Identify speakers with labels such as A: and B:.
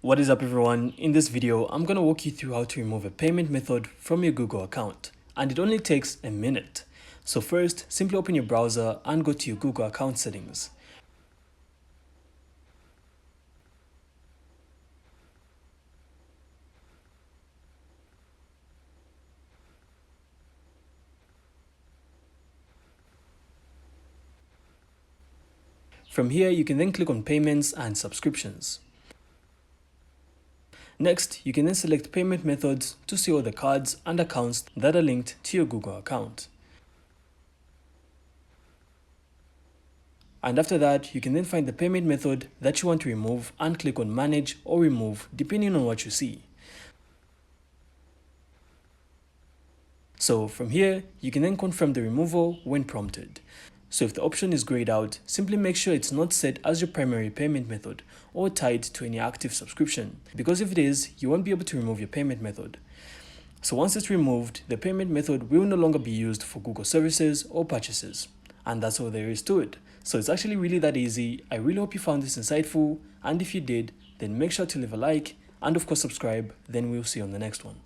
A: What is up everyone? In this video, I'm going to walk you through how to remove a payment method from your Google account, and it only takes a minute. So first, simply open your browser and go to your Google account settings. From here, you can then click on Payments and Subscriptions. Next, you can then select Payment Methods to see all the cards and accounts that are linked to your Google account. And after that, you can then find the payment method that you want to remove and click on Manage or Remove depending on what you see. So from here, you can then confirm the removal when prompted. So if the option is grayed out, simply make sure it's not set as your primary payment method or tied to any active subscription, because if it is, you won't be able to remove your payment method. So once it's removed, the payment method will no longer be used for Google services or purchases. And that's all there is to it. So it's actually really that easy. I really hope you found this insightful, and if you did, then make sure to leave a like and of course subscribe. Then we'll see you on the next one.